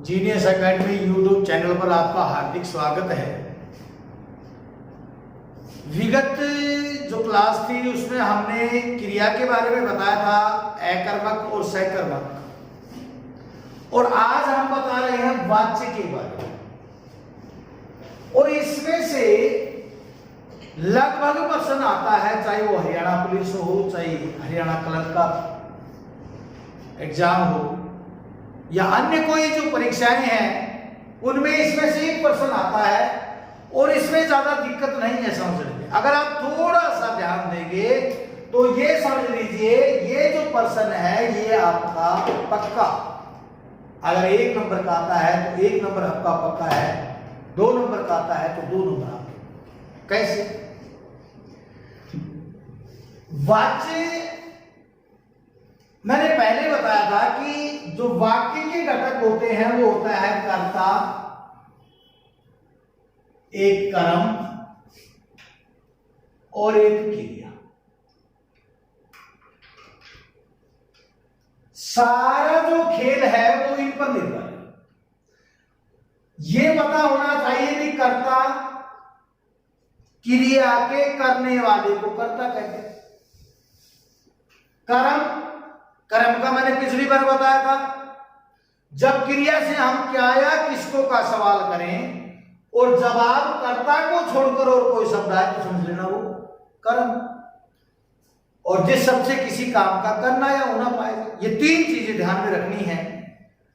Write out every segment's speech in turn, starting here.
Genius academy YouTube channel पर आपका हार्दिक स्वागत है। विगत जो क्लास थी उसमें हमने क्रिया के बारे में बताया था, अकर्मक और सकर्मक, और आज हम बता रहे हैं वाच्य के बारे में। और इसमें से लगभग प्रश्न आता है, चाहे वो हरियाणा पुलिस हो, चाहे हरियाणा क्लर्क का एग्जाम हो या अन्य कोई जो परीक्षाएं हैं उनमें इसमें से एक प्रश्न आता है और इसमें ज्यादा दिक्कत नहीं है समझने में। अगर आप थोड़ा सा ध्यान देंगे तो ये समझ लीजिए, ये जो प्रश्न है ये आपका पक्का, अगर 1 नंबर का आता है तो 1 नंबर आपका पक्का है, 2 नंबर का आता है तो 2 नंबर आपके। कैसे? वाच्य मैंने पहले बताया था कि जो वाक्य के घटक होते हैं वो होता है कर्ता, एक कर्म और एक क्रिया। सारा जो खेल है वो इन पर निर्भर है। ये पता होना चाहिए कि कर्ता क्रिया के करने वाले को कर्ता कहते हैं। कर्म कर्म का मैंने पिछली बार बताया था, जब क्रिया से हम क्या या किसको का सवाल करें और जवाब कर्ता को छोड़कर और कोई शब्द आए तो समझ लेना वो कर्म, और जिस शब्द से किसी काम का करना या होना पाएगा। ये 3 चीजें ध्यान में रखनी है।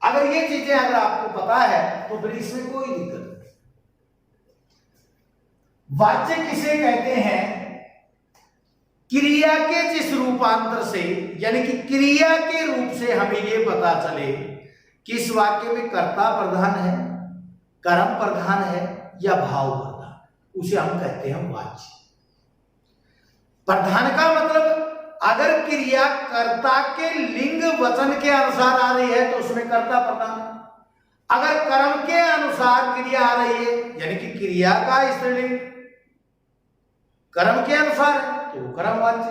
अगर ये चीजें अगर आपको पता है तो फिर इसमें कोई दिक्कत नहीं। वाच्य किसे कहते हैं? क्रिया के जिस रूपांतर से, यानी कि क्रिया के रूप से हमें ये पता चले कि इस वाक्य में कर्ता प्रधान है, कर्म प्रधान है या भाव प्रधान, उसे हम कहते हैं वाच्य। प्रधान का मतलब अगर क्रिया कर्ता के लिंग वचन के अनुसार आ रही है तो उसमें कर्ता प्रधान है। अगर कर्म के अनुसार क्रिया आ रही है, यानी कि क्रिया का स्त्रीलिंग कर्म के अनुसार है तो कर्म वाच्य।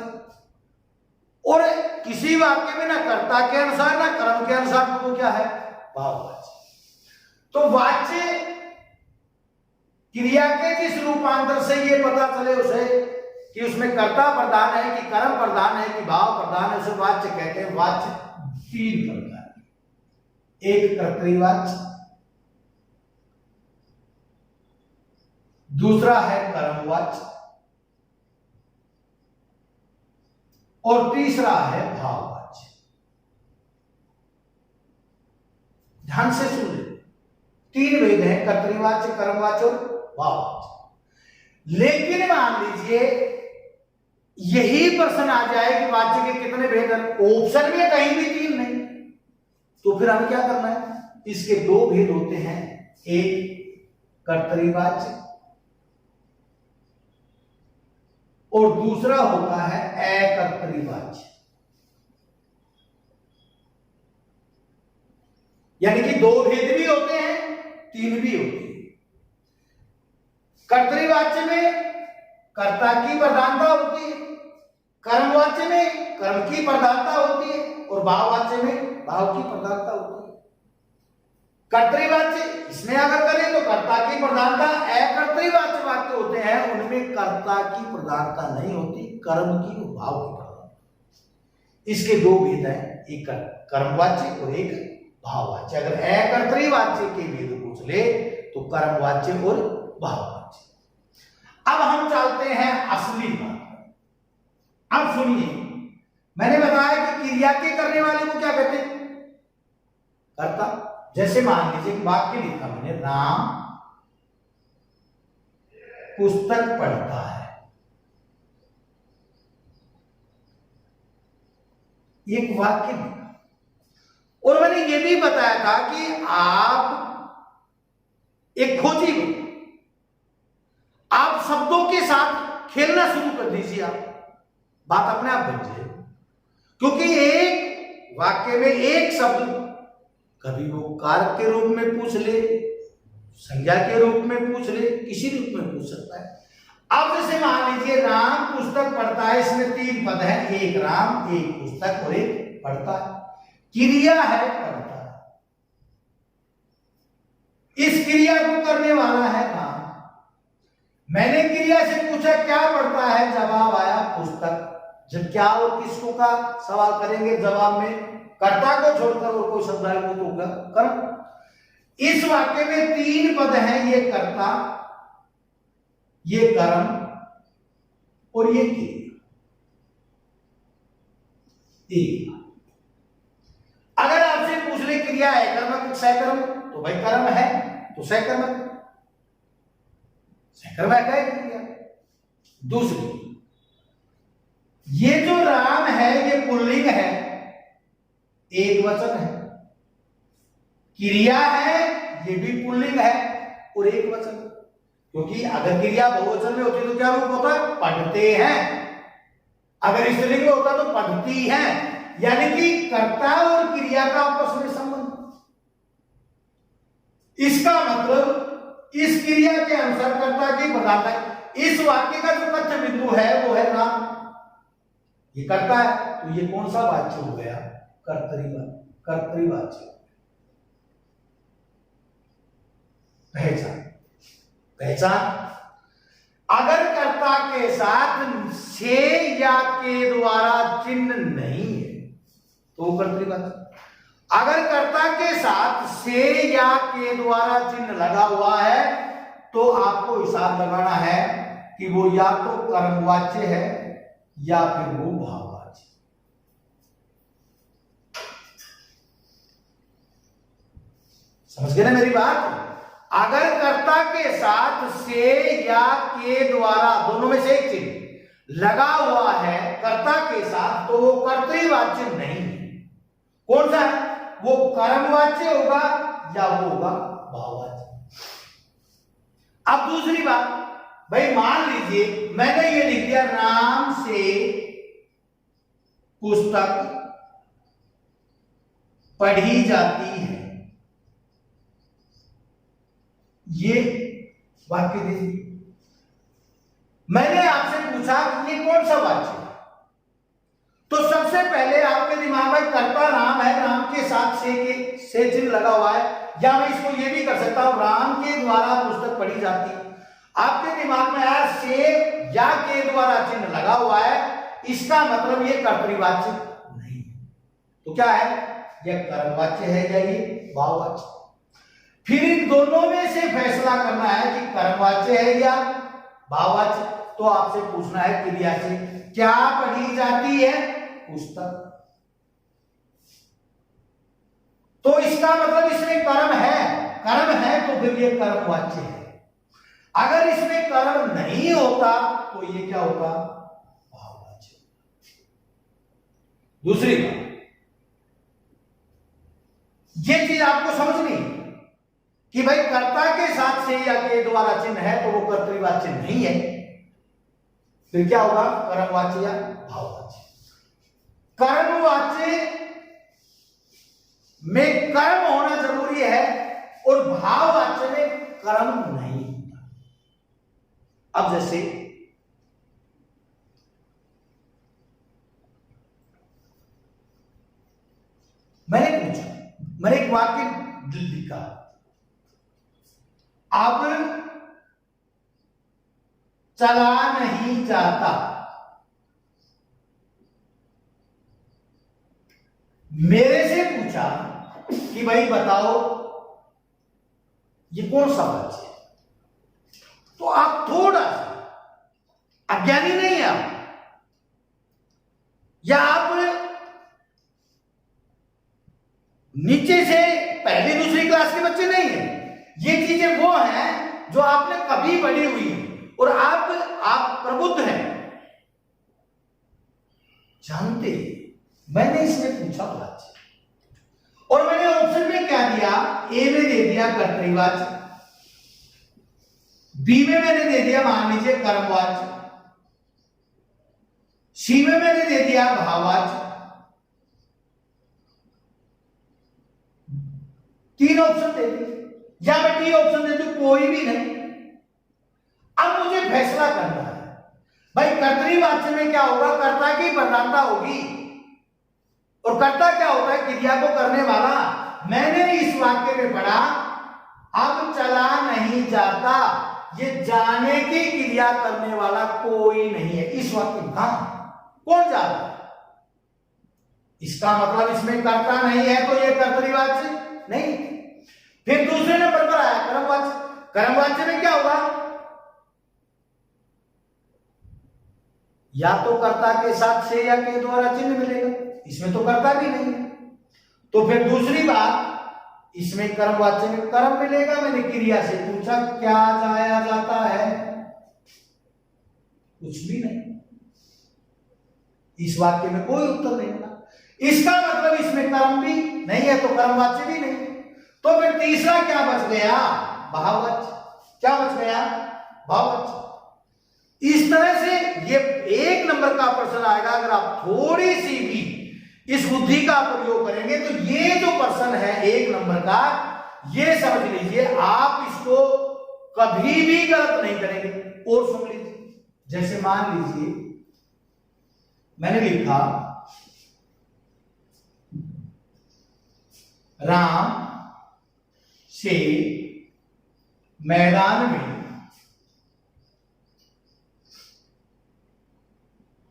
और किसी वाक्य में ना कर्ता के अनुसार ना कर्म के अनुसार तो वो क्या है? भाववाच्य। तो वाच्य क्रिया के जिस रूपांतर से ये पता चले उसे कि उसमें कर्ता प्रधान है कि कर्म प्रधान है कि भाव प्रधान है, उसे वाच्य कहते हैं। वाच्य 3 प्रकार के, एक कर्तृवाच्य, दूसरा है कर्मवाच्य और तीसरा है भाववाच्य। ध्यान से सुन ले, 3 भेद हैं, कर्तृवाच्य, कर्मवाच्य और भाववाच्य। लेकिन मान लीजिए यही प्रश्न आ जाए कि वाच्य के कितने भेद हैं, ऑप्शन में कहीं भी 3 नहीं, तो फिर हमें क्या करना है? इसके 2 भेद होते हैं, एक कर्तृवाच्य और दूसरा होता है अकर्तृवाच्य। यानी कि 2 भेद भी होते हैं, 3 भी होते हैं। कर्तृवाच्य में कर्ता की प्रधानता होती है, कर्मवाच्य में कर्म की प्रधानता होती है और भाववाच्य में भाव की प्रधानता होती है। कर्तृवाच्य इसमें अगर करें तो कर्ता की प्रधानता, अकर्तृवाच्य वाक्य होते हैं उनमें कर्ता की प्रधानता नहीं होती, कर्म की और भाव की प्रधानता। इसके 2 भेद हैं, एक कर्मवाच्य और एक भाववाच्य। अगर अकर्तृवाच्य के भेद पूछ ले तो कर्मवाच्य और भाववाच्य। अब हम चलते हैं असली बात। अब सुनिए, मैंने बताया कि क्रिया के करने वाले को क्या कहते हैं? कर्ता। जैसे मान लीजिए वाक्य लिखा मैंने, राम पुस्तक पढ़ता है, एक वाक्य लिखा। और मैंने ये भी बताया था कि आप एक खोजी हो, आप शब्दों के साथ खेलना शुरू कर दीजिए, आप बात अपने आप बन जाए। क्योंकि एक वाक्य में एक शब्द कभी वो कारक के रूप में पूछ ले, संज्ञा के रूप में पूछ ले, किसी रूप में पूछ सकता है। अब जैसे मान लीजिए राम पुस्तक पढ़ता है, इसमें 3 पद हैं, एक राम, एक पुस्तक और एक पढ़ता है। क्रिया है पढ़ता है, को करने वाला है नाम। मैंने क्रिया से पूछा क्या पढ़ता है, जवाब आया पुस्तक। जब क्या और किसको का सवाल करेंगे, जवाब में कर्ता को छोड़कर और कोई शब्द आए वो तो होगा कर्म। इस वाक्य में 3 पद हैं, ये कर्ता, ये कर्म और ये क्रिया। अगर आपसे पूछ ले क्रिया है कर्मक सकर्म, तो भाई कर्म है तो सकर्मक सकर्मक है क्रिया। दूसरी, ये जो राम है ये पुल्लिंग है, एक वचन है। क्रिया है ये भी पुल्लिंग है और एक वचन, क्योंकि अगर क्रिया बहुवचन में होती तो क्या रूप होता, पढ़ते हैं। अगर स्त्रीलिंग में होता तो पढ़ती है। यानी कि कर्ता और क्रिया का आपस में संबंध। इसका मतलब इस क्रिया के अनुसार कर्ता की प्रधानता। इस वाक्य का जो कथ्य बिंदु है वो है राम, ये कर्ता है, तो ये कौन सा वाच्य हो गया, कर्तृवाच्य। पहचान, पहचान। अगर कर्ता के साथ से या के द्वारा चिन्ह नहीं है तो कर्तृवाच्य। अगर कर्ता के साथ से या के द्वारा चिन्ह लगा हुआ है तो आपको हिसाब लगाना है कि वो या तो कर्मवाच्य है या फिर वो भाववाच्य। समझ गए ना मेरी बात। अगर कर्ता के साथ से या के द्वारा दोनों में से एक चिन्ह लगा हुआ है कर्ता के साथ, तो वो कर्तृवाच्य नहीं है। कौन सा है, वो कर्मवाच्य होगा या वो होगा भाववाच्य। अब दूसरी बात, भाई मान लीजिए मैंने ये लिख दिया राम से पुस्तक पढ़ी जाती है, ये वाक्य दीजिए। मैंने आपसे पूछा कि ये कौन सा वाक्य है, तो सबसे पहले आपके दिमाग में कर्ता राम है, राम के साथ से चिन्ह लगा हुआ है, या मैं इसको ये भी कर सकता हूं राम के द्वारा पुस्तक पढ़ी जाती है। आपके दिमाग में आया से या के द्वारा चिन्ह लगा हुआ है, इसका मतलब ये कर्तृवाच्य नहीं है, तो क्या है, यह कर्मवाच्य है या ये भाववाच्य। फिर इन दोनों में से फैसला करना है कि कर्मवाच्य है या भाववाच्य। तो आपसे पूछना है क्रिया से क्या पढ़ी जाती है, पुस्तक। तो इसका मतलब इसमें कर्म है तो फिर ये कर्मवाच्य है। अगर इसमें कर्म नहीं होता तो ये क्या होगा, भाववाच्य। दूसरी बात, ये चीज आपको समझनी कि भाई कर्ता के साथ से या के द्वारा चिन्ह है तो वो कर्तृवाच्य नहीं है, फिर क्या होगा, कर्मवाच्य या भाववाच्य। कर्मवाच्य में कर्म होना जरूरी है और भाववाच्य में कर्म नहीं होता। अब जैसे मैंने पूछा, मैंने एक वाक्य लिखा, अब चला नहीं जाता। मेरे से पूछा कि भाई बताओ ये कौन सा वाच्य है, तो आप थोड़ा सा अज्ञानी नहीं है आप, या आप नीचे से पहली दूसरी क्लास के बच्चे नहीं है। ये चीजें वो हैं जो आपने कभी पढ़ी हुई है और आप प्रबुद्ध हैं, जानते। मैंने इसमें पूछा वाच्य और मैंने ऑप्शन में क्या दिया, ए में दे दिया कर्तृवाच्य, बी में मैंने दे दिया मान लीजिए कर्मवाच्य, सी में मैंने दे दिया भाववाच्य। 3 ऑप्शन दे दिए, या मैं डी ऑप्शन दे दूं, कोई भी नहीं। अब मुझे फैसला करना है भाई कर्तृवाच्य में क्या होगा, कर्ता की प्रधानता होगी, और कर्ता क्या होता है, क्रिया को करने वाला। मैंने इस वाक्य में पढ़ा अब चला नहीं जाता, ये जाने की क्रिया करने वाला कोई नहीं है इस वाक्य में। कौन जा रहा है? इसका मतलब इसमें कर्ता नहीं है तो ये कर्तरीवाच्य नहीं। फिर दूसरे नंबर पर आया कर्मवाच्य। कर्मवाच्य में क्या होगा? या तो कर्ता के साथ से या के द्वारा चिन्ह मिलेगा, इसमें तो कर्ता भी नहीं है। तो फिर दूसरी बात, इसमें कर्मवाच्य में कर्म मिलेगा। मैंने क्रिया से पूछा क्या जाया जाता है, कुछ भी नहीं। इस वाक्य में कोई उत्तर नहीं मिला। इसका मतलब इसमें कर्म भी नहीं है तो कर्मवाच्य भी नहीं। तो फिर तीसरा क्या बच गया? भाववाच्य। क्या बच गया? भाववाच्य। इस तरह से ये 1 नंबर का प्रश्न आएगा। अगर आप थोड़ी सी भी इस बुद्धि का प्रयोग करेंगे तो ये जो प्रश्न है 1 नंबर का, ये समझ लीजिए आप इसको कभी भी गलत नहीं करेंगे। और सुन लीजिए, जैसे मान लीजिए मैंने लिखा राम से मैदान में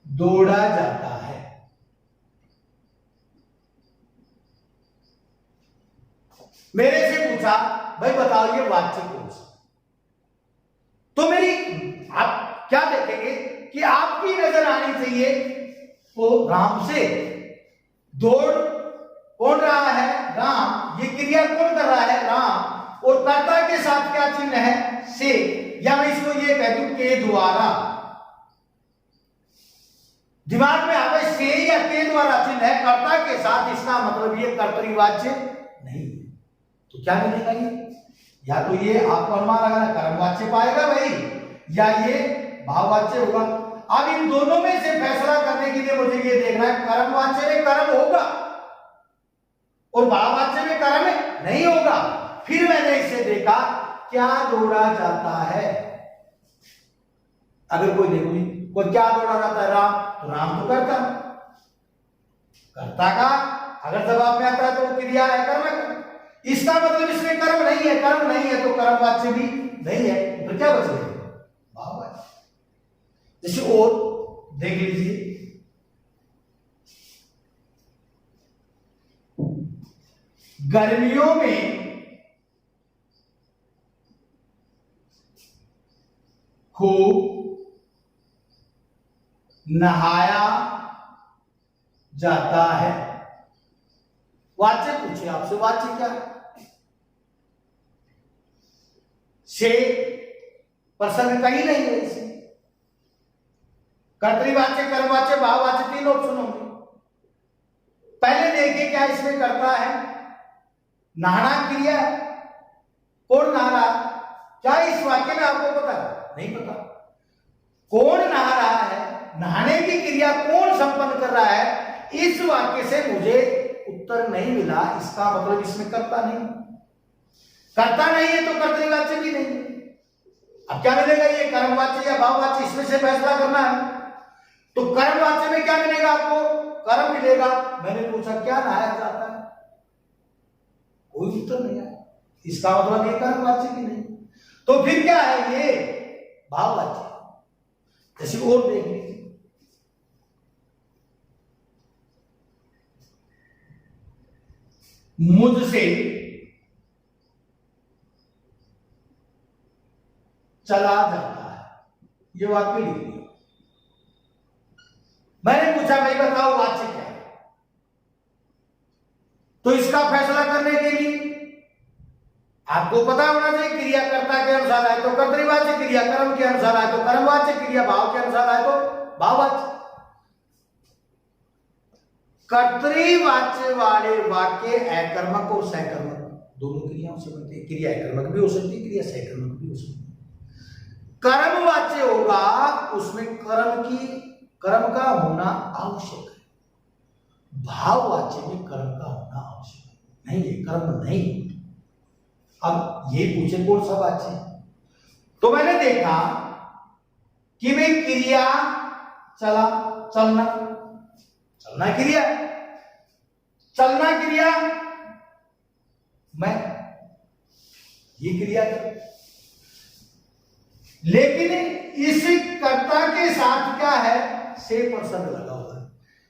दौड़ा जाता है। मेरे से पूछा भाई बताओ ये वाच्य कौन सा? तो मेरी आप क्या देखेंगे कि आपकी नजर आनी चाहिए वो राम से दौड़ कौन रहा है? राम। ये क्रिया कौन कर रहा है? राम। और कर्ता के साथ क्या चिन्ह है? से। या मैं इसको ये कह दूं के द्वारा। दिमाग में आवे से या के द्वारा चिन्ह है कर्ता के साथ, इसका मतलब ये कर्तरीवाच्य नहीं है। तो क्या मिलेगा? ये या तो ये आपको अनुमान लगाना कर्मवाच्य पाएगा भाई, या ये भाववाच्य होगा। अब इन दोनों में से फैसला करने के लिए मुझे ये देखना है कर्मवाच्य में कर्म होगा और भाववाच्य में कर्म नहीं होगा। फिर मैंने इसे देखा क्या दौड़ा जाता है। अगर कोई देखो कोई क्या दौड़ा जाता है? राम। तो राम तो करता का अगर जवाब में आता है तो वो क्रिया है कर्म। इसका मतलब इसमें कर्म नहीं है। कर्म नहीं है तो कर्मवाच्य भी नहीं है। तो क्या बच गया? भाववाच्य। जैसे और देख लीजिए, गर्मियों में खूब नहाया जाता है। वाच्य पूछे आपसे, वाच्य क्या है? से प्रसंग कहीं नहीं है इसे। कर्तरीवाच्य, कर्मवाच्य, भाववाच्य 3 ऑप्शन होंगे। पहले देखिए क्या इसमें करता है? नहाना क्रिया है। कौन नहा रहा? क्या इस वाक्य में आपको पता? नहीं पता। कौन नहा रहा है? नहाने की क्रिया कौन संपन्न कर रहा है? इस वाक्य से मुझे उत्तर नहीं मिला। इसका मतलब इसमें कर्ता नहीं। कर्ता नहीं है तो कर्तरीवाच्य भी नहीं। अब क्या मिलेगा? ये कर्मवाच्य या भाववाच्य, इसमें से फैसला करना है। तो कर्मवाच्य में क्या मिलेगा आपको? कर्म मिलेगा। मैंने पूछा क्या नहाया जाता है, कोई उत्तर नहीं आया। इसका मतलब ये कर्मवाच्य भी नहीं। तो फिर क्या है? ये भाववाच्य। जैसे और देख लीजिए, मुझसे चला जाता है, ये वाक्य लिख लिया। मैंने पूछा भाई बताओ वाच्य क्या है? तो इसका फैसला करने के लिए आपको पता होना चाहिए क्रियाकर्ता के अनुसार है तो कर्तरीवाच्य, क्रिया कर्म के अनुसार है तो कर्मवाच्य, क्रिया भाव के अनुसार है तो भाववाच्य। कर्तरीवाच्य वाले वाक्य अकर्मक और सकर्मक दोनों क्रियाओं से बनते हैं। क्रिया अकर्मक भी हो सकती है, क्रिया सकर्मक भी हो सकती है। कर्मवाच्य होगा उसमें कर्म का होना आवश्यक है। भाववाच्य में कर्म का होना आवश्यक नहीं है, कर्म नहीं। अब ये पूछे कौन सा वाच्य है? तो मैंने देखा कि वे क्रिया चलना क्रिया, चलना क्रिया मैं, ये क्रिया कर। लेकिन इस कर्ता के साथ क्या है, से पर्सन लगा हुआ है।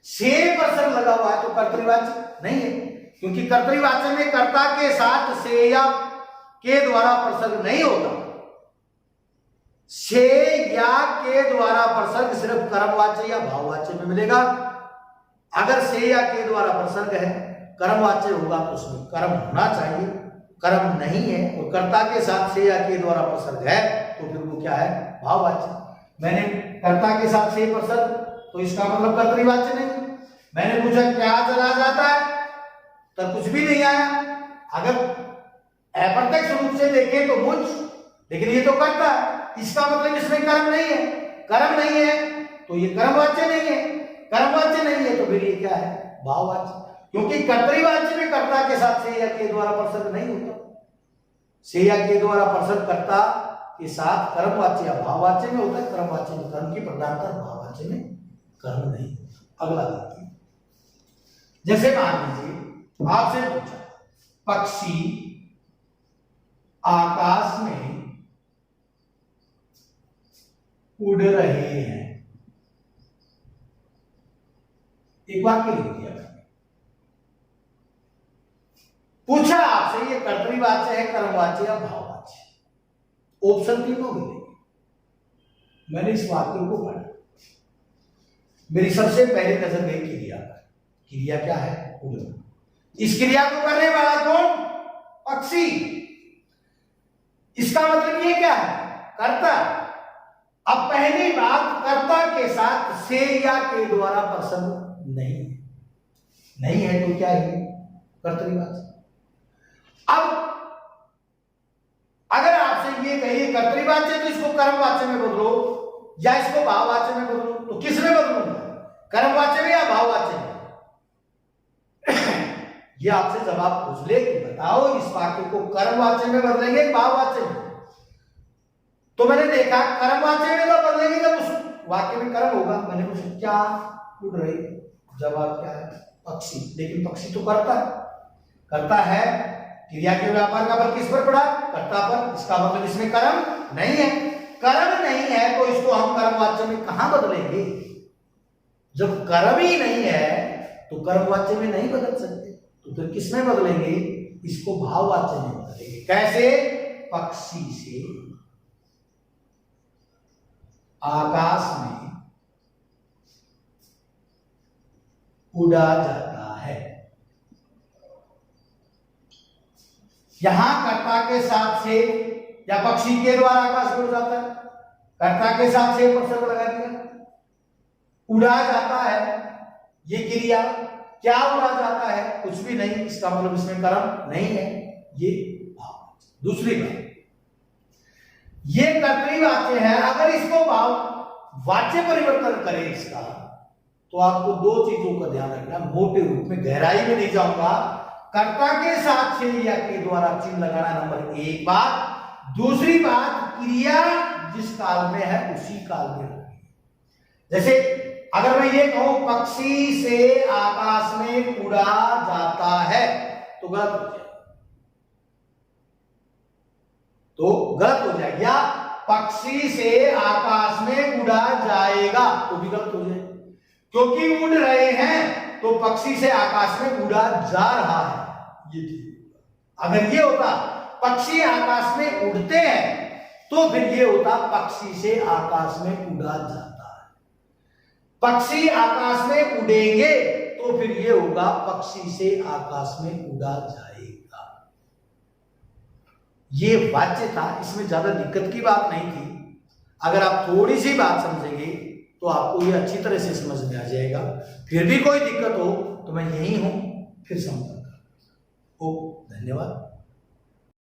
से पर्सन लगा हुआ है तो कर्तृवाचक नहीं है, क्योंकि कर्तृवाचक में कर्ता के साथ से या के द्वारा प्रसर्ग नहीं होता। से या के द्वारा प्रसर्ग सिर्फ कर्मवाच्य या भाववाच्य में मिलेगा। अगर से या के द्वारा प्रसर्ग है, कर्मवाच्य होगा तो उसमें कर्म होना चाहिए, कर्म नहीं है और कर्ता के साथ से या के द्वारा प्रसर्ग है तो फिर वो क्या है, भाववाच्य। मैंने कर्ता के साथ से प्रसर्ग तो इसका मतलब कर्तृवाच्य नहीं। मैंने पूछा क्या चला जाता है, तो कुछ भी नहीं आया। अगर अप्रत्यक्ष रूप से देखें तो मुझ, लेकिन ये तो कर्ता है, इसका मतलब इसमें कर्म नहीं है। कर्म नहीं है तो ये कर्मवाच्य नहीं है, कर्मवाच्य नहीं है तो फिर ये क्या है, भाववाच्य। क्योंकि कर्तृवाच्य में कर्ता के साथ से या के द्वारा प्रसर्ग नहीं होता। से या के द्वारा प्रसर्ग कर्ता के साथ कर्मवाच्य या भाववाच्य में होता है। कर्मवाच्य में कर्म की प्रधानता, भाववाच्य में कर्म नहीं। अगला देखिए, जैसे मान लीजिए आपसे पूछा पक्षी आकाश में उड़ रहे हैं, एक वाक्य लिख दिया। पूछा आपसे ये कर्तृवाच्य है, कर्मवाच्य या भाववाच्य, ऑप्शन तीनों मिलेंगे। मैंने इस वाक्य को पढ़ा, मेरी सबसे पहले नजर गई क्रिया पर। क्रिया क्या है, उड़ना। इस क्रिया को करने वाला कौन, पक्षी। इसका मतलब ये क्या है, कर्ता। अब पहली बात, कर्ता के साथ से या के द्वारा प्रसंग नहीं है, नहीं है तो क्या है, कर्तृवाच्य। अब अगर आपसे ये कहिए कर्तृवाच्य तो इसको कर्मवाच्य में बदलो या इसको भाववाच्य में बदलो, तो किस में बदलूंगा, कर्मवाच्य में या भाववाच्य में? ये आपसे जवाब पूछ ले कि बताओ इस वाक्य को कर्मवाच्य में बदलेंगे भाववाच्य में? तो मैंने देखा कर्मवाच्य में तो बदलेंगे जब उस वाक्य में कर्म होगा। मैंने पूछा क्या उड़ रही, जवाब क्या है, पक्षी। लेकिन पक्षी तो करता है, करता है। क्रिया के व्यापार का बल किस पर पड़ा, कर्ता पर। इसका मतलब इसमें कर्म नहीं है। कर्म नहीं है तो इसको हम कर्मवाच्य में कहां बदलेंगे? जब कर्म ही नहीं है तो कर्मवाच्य में नहीं बदल सकते, तो फिर किसमें बदलेंगे, इसको भाववाच्य में बदलेंगे। कैसे, पक्षी से आकाश में उड़ा जाता है। यहां कर्ता के साथ से या पक्षी के द्वारा आकाश में उड़ जाता है, कर्ता के साथ से प्रसंग लगा दिया, उड़ा जाता है। ये क्रिया क्या उड़ा जाता है, कुछ भी नहीं, इसका मतलब इसमें कर्म नहीं है, ये भाव। दूसरी बात, ये कर्तृवाच्य है। अगर इसको भाव वाच्य परिवर्तन करें इसका, तो आपको दो चीजों का ध्यान रखना, मोटे रूप में, गहराई में नहीं जाऊंगा। कर्ता के साथ से या के द्वारा चिन्ह लगाना नंबर एक बात। दूसरी बात, क्रिया जिस काल में है उसी काल में होगी। जैसे अगर मैं ये कहूं पक्षी से आकाश में उड़ा जाता है तो गलत हो जाएगा, तो गलत हो जाएगा। या पक्षी से आकाश में उड़ा जाएगा तो भी गलत हो जाएगा, क्योंकि उड़ रहे हैं तो पक्षी से आकाश में उड़ा जा रहा है, ये ठीक। अगर ये होता पक्षी आकाश में उड़ते हैं तो फिर ये होता पक्षी से आकाश में उड़ा जाता है। पक्षी आकाश में उड़ेंगे तो फिर ये होगा पक्षी से आकाश में उड़ा जाएगा। ये वाच्य था, इसमें ज्यादा दिक्कत की बात नहीं थी। अगर आप थोड़ी सी बात समझेंगे तो आपको ये अच्छी तरह से समझ में आ जाएगा। फिर भी कोई दिक्कत हो तो मैं यही हूं, फिर संपर्क। धन्यवाद।